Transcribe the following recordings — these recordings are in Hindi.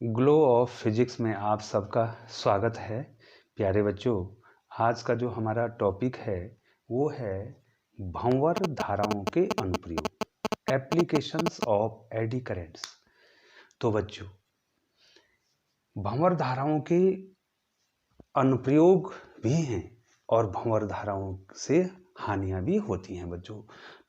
ग्लो ऑफ फिजिक्स में आप सबका स्वागत है। प्यारे बच्चों, आज का जो हमारा टॉपिक है वो है भंवर धाराओं के अनुप्रयोग, एप्लीकेशंस ऑफ एडी करेंट्स। तो बच्चों, भंवर धाराओं के अनुप्रयोग भी हैं और भंवर धाराओं से हानियां भी होती हैं बच्चों।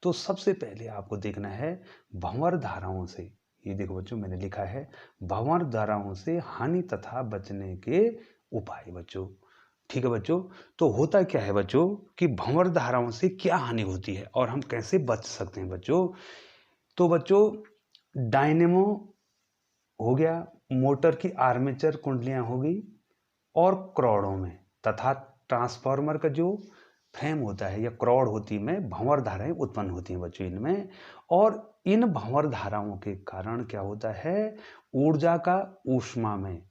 तो सबसे पहले आपको देखना है भंवर धाराओं से, ये देखो बच्चों मैंने लिखा है भंवर धाराओं से हानि तथा बचने के उपाय बच्चों। ठीक है बच्चों, तो होता क्या है बच्चों कि भंवर धाराओं से क्या हानि होती है और हम कैसे बच सकते हैं बच्चों। तो बच्चों, डायनेमो हो गया, मोटर की आर्मेचर कुंडलियां हो गई और क्रोड़ों में तथा ट्रांसफार्मर का जो फ्रेम होता है या क्रोड होती है में भंवर धाराएं उत्पन्न होती हैं बच्चों इनमें। और इन भंवर धाराओं के कारण क्या होता है, ऊर्जा का ऊष्मा में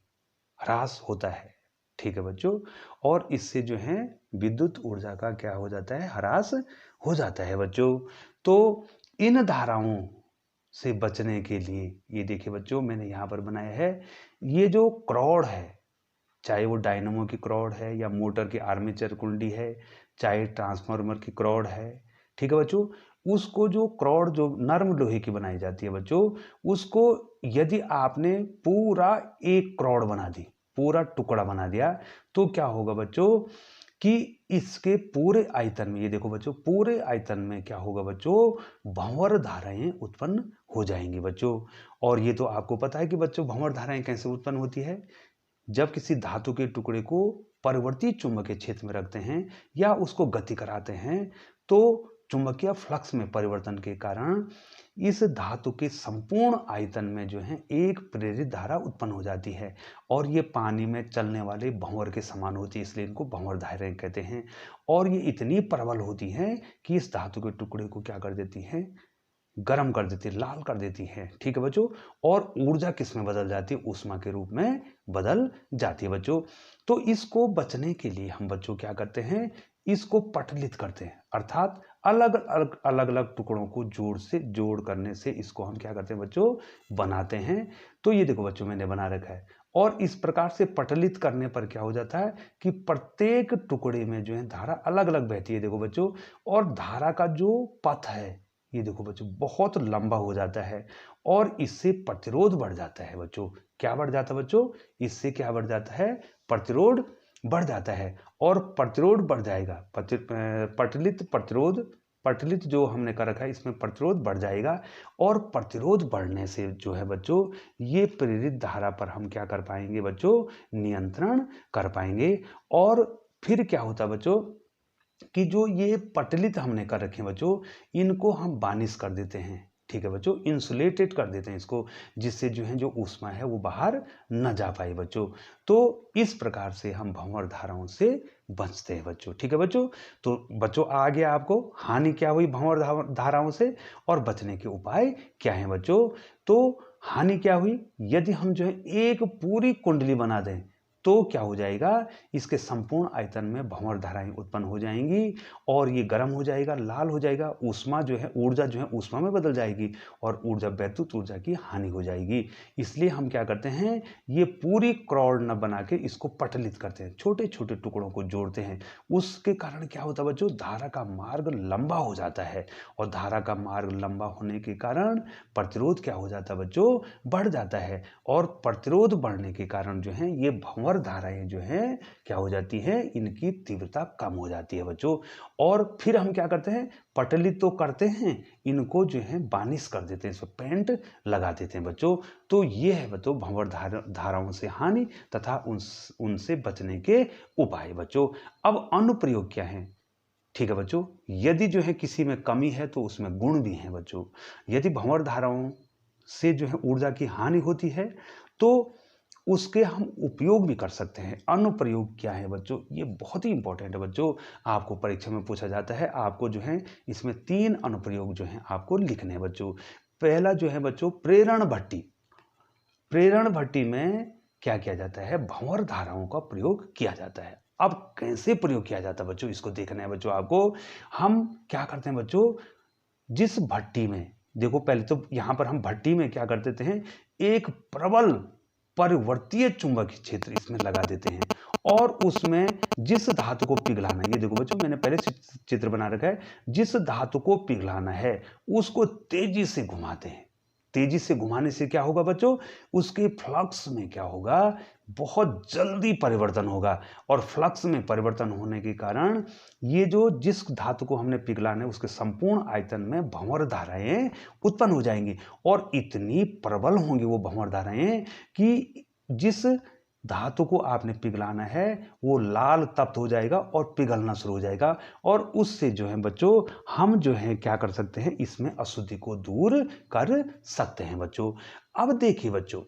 ह्रास होता है। ठीक है बच्चों, और इससे जो है विद्युत ऊर्जा का क्या हो जाता है, ह्रास हो जाता है बच्चों। तो इन धाराओं से बचने के लिए ये देखिए बच्चों मैंने यहाँ पर बनाया है, ये जो क्रोड है, चाहे वो डायनामो की क्रोड है या मोटर की आर्मेचर कुंडली है, चाहे ट्रांसफार्मर की क्रोड है, ठीक है बच्चों, उसको जो क्रोड जो नर्म लोहे की बनाई जाती है बच्चों, उसको यदि आपने पूरा एक क्रोड बना दी, पूरा टुकड़ा बना दिया, तो क्या होगा बच्चों कि इसके पूरे आयतन में, ये देखो बच्चों पूरे आयतन में क्या होगा बच्चों, भंवर धाराएं उत्पन्न हो जाएंगी बच्चों। और ये तो आपको पता है कि बच्चों भंवर धाराएं कैसे उत्पन्न होती है, जब किसी धातु के टुकड़े को परिवर्ती चुंबकीय क्षेत्र में रखते हैं या उसको गति कराते हैं, तो चुंबकीय फ्लक्स में परिवर्तन के कारण इस धातु के संपूर्ण आयतन में जो है एक प्रेरित धारा उत्पन्न हो जाती है और ये पानी में चलने वाले भंवर के समान होती है, इसलिए इनको भंवर धाराएं कहते हैं। और ये इतनी प्रबल होती हैं कि इस धातु के टुकड़े को क्या कर देती हैं, गर्म कर देती है, लाल कर देती है। ठीक है बच्चों, और ऊर्जा किस में बदल जाती है, ऊष्मा के रूप में बदल जाती है बच्चों। तो इसको बचने के लिए हम बच्चों क्या करते हैं, इसको पटलित करते हैं, अर्थात अलग अलग टुकड़ों को जोड़ करने से इसको हम क्या करते हैं बच्चों, बनाते हैं। तो ये देखो बच्चों मैंने बना रखा है, और इस प्रकार से पटलित करने पर क्या हो जाता है कि प्रत्येक टुकड़े में जो है धारा अलग अलग बहती है, देखो बच्चों, और धारा का जो पथ है ये देखो बच्चों बहुत लंबा हो जाता है और इससे प्रतिरोध बढ़ जाता है बच्चों। क्या बढ़ जाता है बच्चों, इससे क्या बढ़ जाता है, प्रतिरोध बढ़ जाता है। और प्रतिरोध बढ़ जाएगा, पटलित जो हमने कर रखा है इसमें प्रतिरोध बढ़ जाएगा, और प्रतिरोध बढ़ने से जो है बच्चों ये प्रेरित धारा पर हम क्या कर पाएंगे बच्चों, नियंत्रण कर पाएंगे। और फिर क्या होता है बच्चों कि जो ये पटलित हमने कर रखे हैं बच्चों, इनको हम बानिश कर देते हैं। ठीक है बच्चों, इंसुलेटेड कर देते हैं इसको, जिससे जो है जो ऊष्मा है वो बाहर न जा पाए बच्चों। तो इस प्रकार से हम भंवर धाराओं से बचते हैं बच्चों। ठीक है बच्चों, तो बच्चों आ गया आपको हानि क्या हुई भंवर धाराओं से और बचने के उपाय क्या हैं बच्चों। तो हानि क्या हुई, यदि हम जो है एक पूरी कुंडली बना दें तो क्या हो जाएगा, इसके संपूर्ण आयतन में भंवर धाराएं उत्पन्न हो जाएंगी और ये गर्म हो जाएगा, लाल हो जाएगा, ऊष्मा जो है ऊर्जा जो है ऊष्मा में बदल जाएगी और ऊर्जा वैद्युत ऊर्जा की हानि हो जाएगी। इसलिए हम क्या करते हैं, ये पूरी क्रॉड न बना के इसको पटलित करते हैं, छोटे छोटे टुकड़ों को जोड़ते हैं। उसके कारण क्या होता है बच्चों, धारा का मार्ग लंबा हो जाता है और धारा का मार्ग लंबा होने के कारण प्रतिरोध क्या हो जाता है बच्चों, बढ़ जाता है। और प्रतिरोध बढ़ने के कारण जो है ये भंवर धाराएं जो हैं क्या हो जाती हैं, इनकी तीव्रता कम हो जाती है बच्चों। और फिर हम क्या करते हैं, पटलित तो करते हैं, इनको जो है बानिश कर देते हैं, इस पर पेंट लगा देते हैं बच्चों। तो ये है बच्चों भंवर धाराओं से हानि तथा उनसे बचने के उपाय बच्चों। अब अनुप्रयोग क्या है, ठीक है बच्चों, यदि जो है किसी में कमी है तो उसमें गुण भी है बच्चों। यदि भंवर धाराओं से जो है ऊर्जा की हानि होती है तो उसके हम उपयोग भी कर सकते हैं। अनुप्रयोग क्या है बच्चों, ये बहुत ही इंपॉर्टेंट है बच्चों, आपको परीक्षा में पूछा जाता है। आपको जो है इसमें 3 अनुप्रयोग जो हैं आपको लिखने हैं बच्चों। पहला जो है बच्चों प्रेरण भट्टी, प्रेरण भट्टी में क्या किया जाता है, भंवर धाराओं का प्रयोग किया जाता है। अब कैसे प्रयोग किया जाता है बच्चों, इसको देखना है बच्चों आपको। हम क्या करते हैं बच्चों, जिस भट्टी में, देखो पहले तो यहां पर हम भट्टी में क्या कर देते हैं, एक प्रबल परिवर्तीय चुंबकीय क्षेत्र इसमें लगा देते हैं और उसमें जिस धातु को पिघलाना है, ये देखो बच्चों मैंने पहले चित्र बना रखा है, जिस धातु को पिघलाना है उसको तेजी से घुमाते हैं। तेजी से घुमाने से क्या होगा बच्चों, उसके फ्लक्स में क्या होगा, बहुत जल्दी परिवर्तन होगा और फ्लक्स में परिवर्तन होने के कारण ये जो जिस धातु को हमने पिघलाना है उसके संपूर्ण आयतन में भंवर धाराएं उत्पन्न हो जाएंगी और इतनी प्रबल होंगी वो भंवर धाराएं कि जिस धातु को आपने पिघलाना है वो लाल तप्त हो जाएगा और पिघलना शुरू हो जाएगा और उससे जो है बच्चों हम जो है क्या कर सकते हैं, इसमें अशुद्धि को दूर कर सकते हैं बच्चों। अब देखिए बच्चों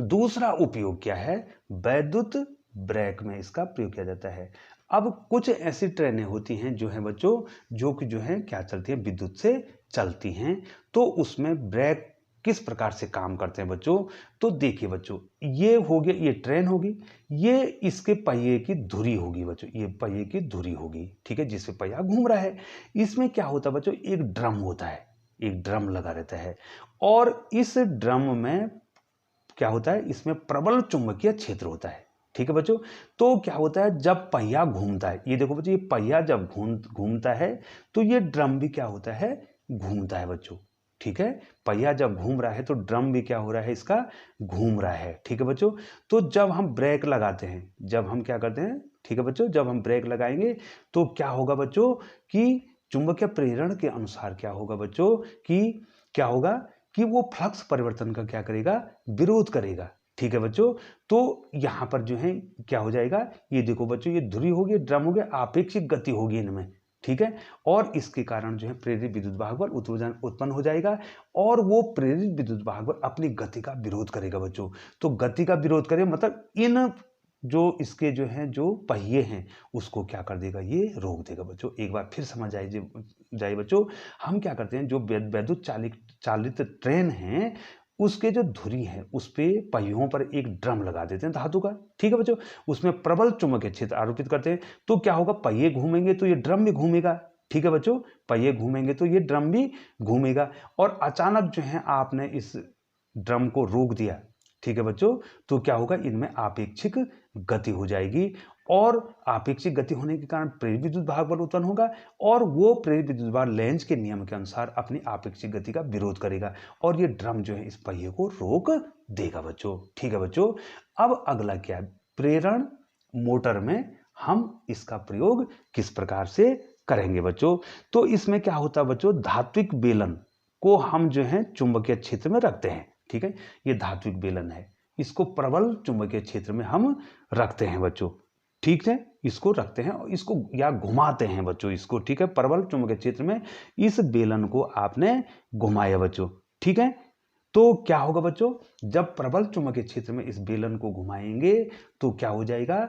दूसरा उपयोग क्या है, वैद्युत ब्रेक में इसका प्रयोग किया जाता है। अब कुछ ऐसी ट्रेनें होती हैं जो है बच्चों जो कि जो है क्या चलती है, विद्युत से चलती हैं, तो उसमें ब्रेक किस प्रकार से काम करते हैं बच्चों। तो देखिए बच्चों ये हो गया, ये ट्रेन होगी, ये इसके पहिए की धुरी होगी बच्चों, ये पहिए की धुरी होगी, ठीक है, जिसपे पहिया घूम रहा है। इसमें क्या होता है बच्चों, एक ड्रम होता है, एक ड्रम लगा रहता है और इस ड्रम में क्या होता है, इसमें प्रबल चुंबकीय क्षेत्र होता है, ठीक है बच्चों। तो क्या होता है जब पहिया घूमता है, ये देखो बच्चों ये पहिया जब घूमता है तो ये ड्रम भी क्या होता है, घूमता है बच्चों, ठीक है। पहिया जब घूम रहा है तो ड्रम भी क्या हो रहा है, इसका घूम रहा है, ठीक है बच्चों। तो जब हम ब्रेक लगाते हैं, जब हम क्या करते हैं, ठीक है बच्चों, जब हम ब्रेक लगाएंगे तो क्या होगा बच्चों कि चुंबकीय प्रेरण के अनुसार क्या होगा बच्चों कि क्या होगा कि वो फ्लक्स परिवर्तन का क्या करेगा, विरोध करेगा, ठीक है बच्चों। तो यहां पर जो है क्या हो जाएगा, ये देखो बच्चों ये धुरी होगी, ड्रम हो गया, आपेक्षिक गति होगी इनमें, ठीक है, और इसके कारण जो है प्रेरित विद्युत वाहक बल उत्पन्न हो जाएगा और वो प्रेरित विद्युत वाहक बल अपनी गति का विरोध करेगा बच्चों। तो गति का विरोध करेगा मतलब इन जो इसके जो है जो पहिए हैं उसको क्या कर देगा, ये रोक देगा बच्चों। एक बार फिर समझ जाए बच्चों, हम क्या करते हैं जो विद्युत चालित ट्रेन है उसके जो धुरी है उस पे पहियों पर एक ड्रम लगा देते हैं धातु का, ठीक है बच्चों, उसमें प्रबल चुंबकीय क्षेत्र आरोपित करते हैं। तो क्या होगा, पहिए घूमेंगे तो ये ड्रम भी घूमेगा, ठीक है बच्चों, पहिए घूमेंगे तो ये ड्रम भी घूमेगा और अचानक जो है आपने इस ड्रम को रोक दिया, ठीक है बच्चों, तो क्या होगा, इनमें आपेक्षिक गति हो जाएगी और आपेक्षिक गति होने के कारण प्रेरित विद्युत वाहक बल उत्पन्न होगा और वो प्रेरित विद्युत वाहक लेंज के नियम के अनुसार अपनी आपेक्षिक गति का विरोध करेगा और ये ड्रम जो है इस पहिए को रोक देगा बच्चों, ठीक है बच्चों। अब अगला क्या है, प्रेरण मोटर में हम इसका प्रयोग किस प्रकार से करेंगे बच्चों। तो इसमें क्या होता है बच्चों, धात्विक बेलन को हम जो है चुंबकीय क्षेत्र में रखते हैं, ठीक है, ये धात्विक बेलन है, इसको प्रबल चुंबकीय क्षेत्र में हम रखते हैं बच्चों, ठीक है, इसको रखते हैं और इसको या घुमाते हैं बच्चों इसको, ठीक है, प्रबल चुंबकीय क्षेत्र में इस बेलन को आपने घुमाया बच्चों, ठीक है। तो क्या होगा बच्चों, जब प्रबल चुंबकीय क्षेत्र में इस बेलन को घुमाएंगे तो क्या हो जाएगा,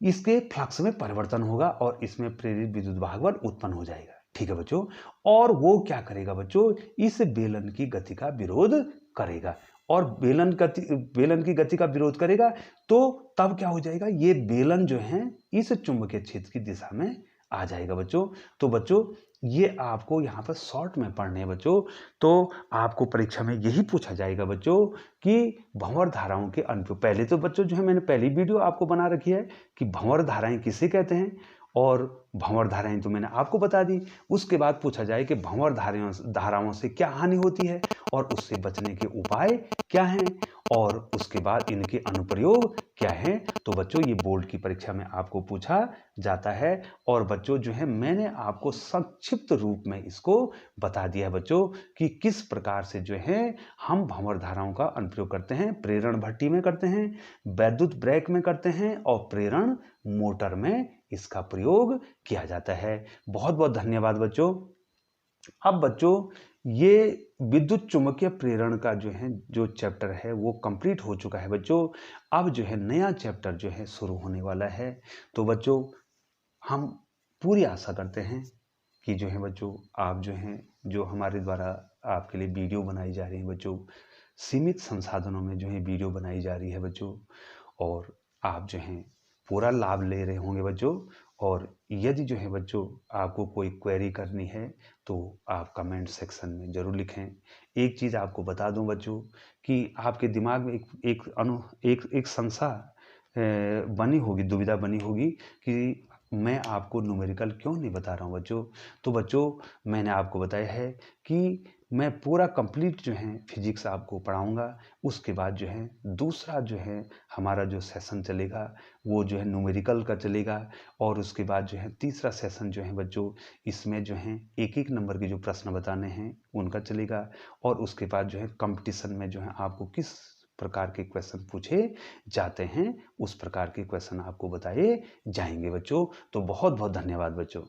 इसके फ्लक्स में परिवर्तन होगा और इसमें प्रेरित विद्युत वाहक बल उत्पन्न हो जाएगा, ठीक है बच्चों। और वो क्या करेगा बच्चों, इस बेलन की गति का विरोध करेगा और बेलन की गति का विरोध करेगा तो तब क्या हो जाएगा, ये बेलन जो है इस चुंबकीय क्षेत्र की दिशा में आ जाएगा बच्चों। तो बच्चों ये आपको यहाँ पर शॉर्ट में पढ़ने हैं बच्चों, तो आपको परीक्षा में यही पूछा जाएगा बच्चों कि भंवर धाराओं के अनुप्रयोग। पहले तो बच्चों जो है मैंने पहली वीडियो आपको बना रखी है कि भंवर धाराएं किसे कहते हैं और भंवर धाराएं तो मैंने आपको बता दी। उसके बाद पूछा जाए कि भंवर धाराओं से क्या हानि होती है और उससे बचने के उपाय क्या हैं और उसके बाद इनके अनुप्रयोग क्या हैं। तो बच्चों ये बोर्ड की परीक्षा में आपको पूछा जाता है और बच्चों जो है मैंने आपको संक्षिप्त रूप में इसको बता दिया है बच्चों कि किस प्रकार से जो है हम भंवर धाराओं का अनुप्रयोग करते हैं, प्रेरण भट्टी में करते हैं, वैद्युत ब्रेक में करते हैं और प्रेरण मोटर में इसका प्रयोग किया जाता है। बहुत बहुत धन्यवाद बच्चों। अब बच्चों ये विद्युत चुंबकीय प्रेरण का जो है जो चैप्टर है वो कंप्लीट हो चुका है बच्चों। अब जो है नया चैप्टर जो है शुरू होने वाला है। तो बच्चों हम पूरी आशा करते हैं कि जो है बच्चों आप जो हैं जो हमारे द्वारा आपके लिए वीडियो बनाई जा रही है बच्चों, सीमित संसाधनों में जो है वीडियो बनाई जा रही है बच्चों, और आप जो हैं पूरा लाभ ले रहे होंगे बच्चों और यदि जो है बच्चों आपको कोई क्वेरी करनी है तो आप कमेंट सेक्शन में ज़रूर लिखें। एक चीज़ आपको बता दूं बच्चों कि आपके दिमाग में एक संशय बनी होगी, दुविधा बनी होगी कि मैं आपको न्यूमेरिकल क्यों नहीं बता रहा हूँ बच्चों। तो बच्चों मैंने आपको बताया है कि मैं पूरा कंप्लीट जो है फिजिक्स आपको पढ़ाऊँगा। उसके बाद जो है दूसरा जो है हमारा जो सेशन चलेगा वो जो है न्यूमेरिकल का चलेगा। और उसके बाद जो है तीसरा सेशन जो है बच्चों इसमें जो है एक नंबर के जो प्रश्न बताने हैं उनका चलेगा। और उसके बाद जो है कंपटीशन में जो है आपको किस प्रकार के क्वेश्चन पूछे जाते हैं उस प्रकार के क्वेश्चन आपको बताए जाएंगे बच्चों। तो बहुत बहुत धन्यवाद बच्चों।